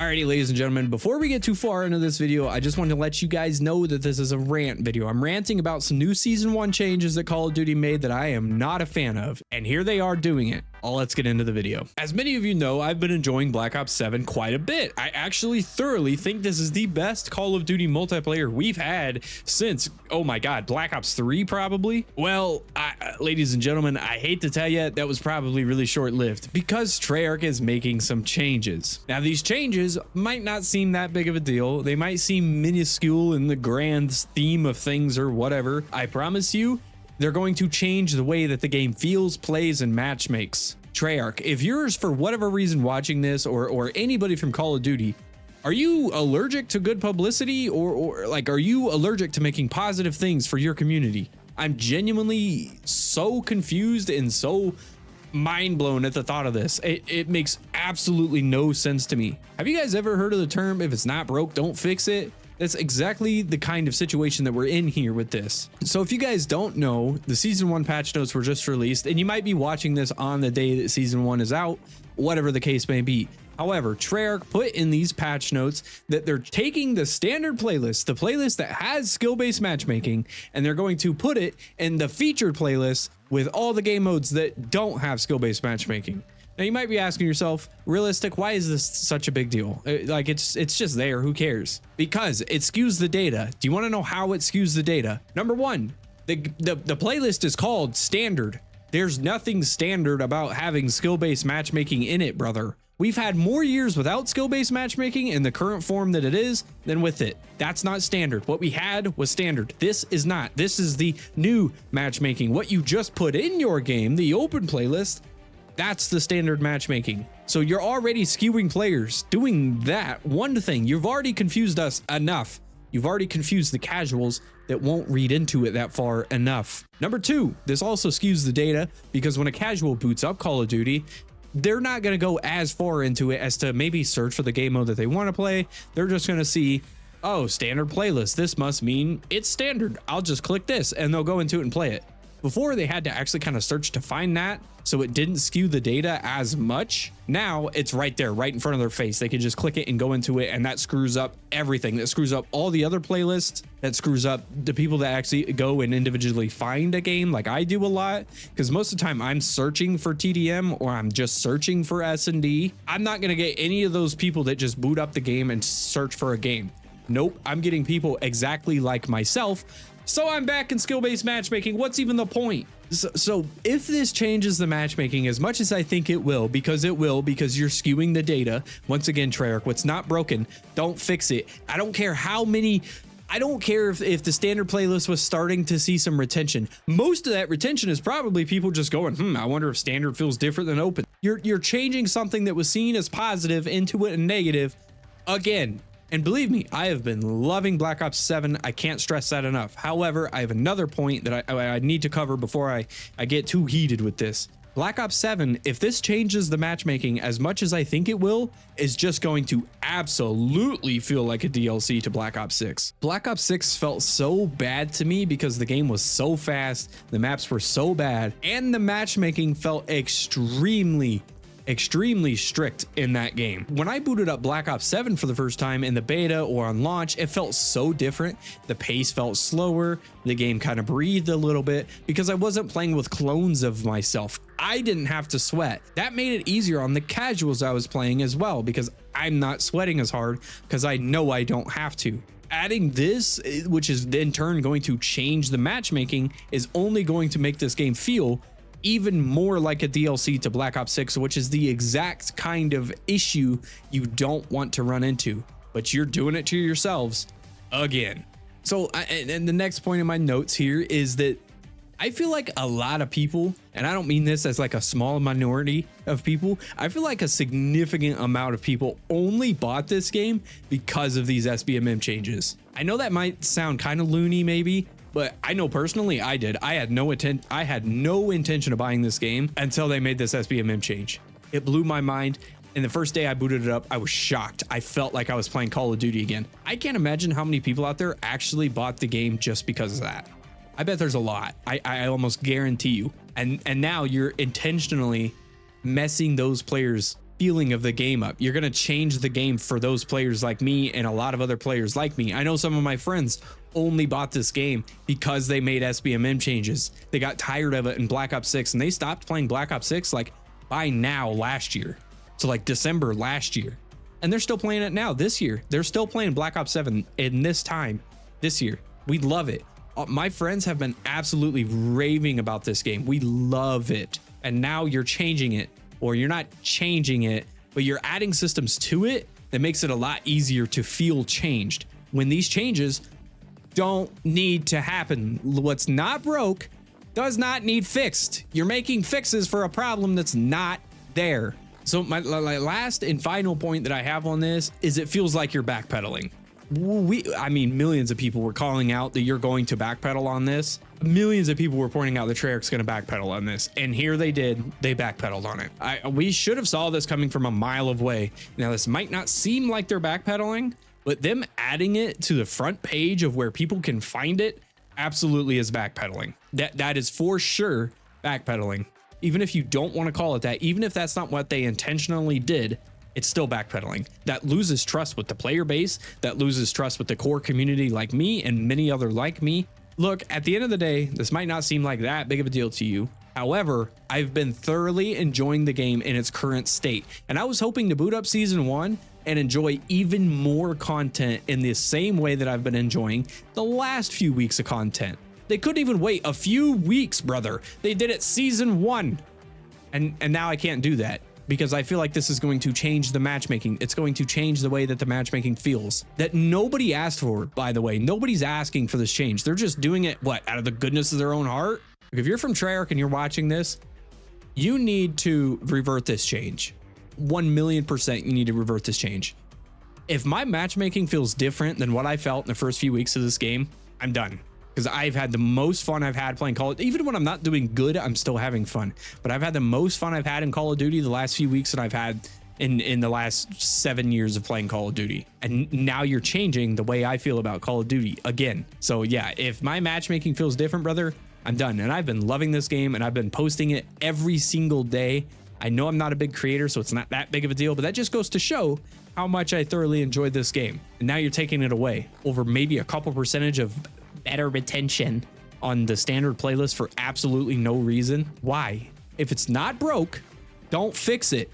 Alrighty, ladies and gentlemen, before we get too far into this video, I just want to let you guys know that this is a rant video. I'm ranting about some new Season 1 changes that Call of Duty made that I am not a fan of, and here they are doing it. Let's get into the video. As many of you know, I've been enjoying Black Ops 7 quite a bit. I actually thoroughly think this is the best Call of Duty multiplayer we've had since, oh my god, Black Ops 3 probably? Well, ladies and gentlemen, I hate to tell you, that was probably really short-lived because Treyarch is making some changes. Now, these changes might not seem that big of a deal. They might seem minuscule in the grand theme of things or whatever. I promise you, they're going to change the way that the game feels, plays, and matchmakes. Treyarch, if you're for whatever reason watching this, or anybody from Call of Duty, are you allergic to good publicity, or like, are you allergic to making positive things for your community? I'm genuinely so confused and so mind blown at the thought of this. It makes absolutely no sense to me. Have you guys ever heard of the term, if it's not broke, don't fix it? That's exactly the kind of situation that we're in here with this. So if you guys don't know, the Season 1 patch notes were just released, and you might be watching this on the day that Season 1 is out, whatever the case may be. However, Treyarch put in these patch notes that they're taking the standard playlist, the playlist that has skill-based matchmaking, and they're going to put it in the featured playlist with all the game modes that don't have skill-based matchmaking. Now you might be asking yourself, realistic, why is this such a big deal? Like it's just there, who cares? Because it skews the data. Do you want to know how it skews the data? Number one, the playlist is called standard. There's nothing standard about having skill-based matchmaking in it, brother. We've had more years without skill-based matchmaking in the current form that it is than with it. That's not standard. What we had was standard. This is not. This is the new matchmaking. What you just put in your game, the open playlist, that's the standard matchmaking. So you're already skewing players. Doing that one thing, you've already confused us enough. You've already confused the casuals that won't read into it that far enough. Number two, this also skews the data because when a casual boots up Call of Duty, they're not going to go as far into it as to maybe search for the game mode that they want to play. They're just going to see, oh, standard playlist. This must mean it's standard. I'll just click this and they'll go into it and play it. Before, they had to actually kind of search to find that, so it didn't skew the data as much. Now it's right there, right in front of their face. They can just click it and go into it, and that screws up everything. That screws up all the other playlists. That screws up the people that actually go and individually find a game, like I do a lot, because most of the time I'm searching for TDM or I'm just searching for S&D. I'm not going to get any of those people that just boot up the game and search for a game. Nope, I'm getting people exactly like myself. So I'm back in skill-based matchmaking. What's even the point? So if this changes the matchmaking as much as I think it will, because you're skewing the data. Once again, Treyarch, what's not broken, don't fix it. I don't care how many. I don't care if the standard playlist was starting to see some retention. Most of that retention is probably people just going, I wonder if standard feels different than open. You're changing something that was seen as positive into a negative again. And believe me, I have been loving Black Ops 7. I can't stress that enough. However, I have another point that I need to cover before I get too heated with this. Black Ops 7, if this changes the matchmaking as much as I think it will, is just going to absolutely feel like a DLC to Black Ops 6. Black Ops 6 felt so bad to me because the game was so fast, the maps were so bad, and the matchmaking felt extremely strict in that game. When I booted up Black Ops 7 for the first time in the beta or on launch, it felt so different. The pace felt slower. The game kind of breathed a little bit because I wasn't playing with clones of myself. I didn't have to sweat. That made it easier on the casuals I was playing as well because I'm not sweating as hard because I know I don't have to. Adding this, which is in turn going to change the matchmaking, is only going to make this game feel even more like a DLC to Black Ops 6, which is the exact kind of issue you don't want to run into, but you're doing it to yourselves again. So, and the next point in my notes here is that I feel like a lot of people, and I don't mean this as like a small minority of people, I feel like a significant amount of people only bought this game because of these SBMM changes. I know that might sound kind of loony maybe, but I know personally I did. I had no intention of buying this game until they made this SBMM change. It blew my mind. And the first day I booted it up, I was shocked. I felt like I was playing Call of Duty again. I can't imagine how many people out there actually bought the game just because of that. I bet there's a lot. I almost guarantee you. And now you're intentionally messing those players feeling of the game up. You're going to change the game for those players like me and a lot of other players like me. I know some of my friends only bought this game because they made SBMM changes. They got tired of it in Black Ops 6 and they stopped playing Black Ops 6 like by now last year. So like December last year. And they're still playing it now this year. They're still playing Black Ops 7 in this time this year. We love it. My friends have been absolutely raving about this game. We love it. And now you're changing it, or you're not changing it, but you're adding systems to it that makes it a lot easier to feel changed when these changes don't need to happen. What's not broke does not need fixed. You're making fixes for a problem that's not there. So my last and final point that I have on this is it feels like you're backpedaling. I mean, millions of people were calling out that you're going to backpedal on this. Millions of people were pointing out that Treyarch's going to backpedal on this. And here they did. They backpedaled on it. We should have saw this coming from a mile away. Now, this might not seem like they're backpedaling, but them adding it to the front page of where people can find it absolutely is backpedaling. That is for sure backpedaling. Even if you don't want to call it that, even if that's not what they intentionally did, it's still backpedaling. That loses trust with the player base, that loses trust with the core community like me and many other like me. Look, at the end of the day, this might not seem like that big of a deal to you. However, I've been thoroughly enjoying the game in its current state, and I was hoping to boot up season 1 and enjoy even more content in the same way that I've been enjoying the last few weeks of content. They couldn't even wait a few weeks, brother. They did it season 1. And now I can't do that because I feel like this is going to change the matchmaking. It's going to change the way that the matchmaking feels. That nobody asked for, by the way. Nobody's asking for this change. They're just doing it, what, out of the goodness of their own heart? If you're from Treyarch and you're watching this, you need to revert this change. 1,000,000% you need to revert this change. If my matchmaking feels different than what I felt in the first few weeks of this game, I'm done. Because I've had the most fun I've had playing Call of Duty. Even when I'm not doing good, I'm still having fun. But I've had the most fun I've had in Call of Duty the last few weeks that I've had in the last 7 years of playing Call of Duty. And now you're changing the way I feel about Call of Duty again. So yeah, if my matchmaking feels different, brother, I'm done. And I've been loving this game and I've been posting it every single day. I know I'm not a big creator, so it's not that big of a deal, but that just goes to show how much I thoroughly enjoyed this game. And now you're taking it away over maybe a couple percentage of better retention on the standard playlist for absolutely no reason. Why? If it's not broke, don't fix it.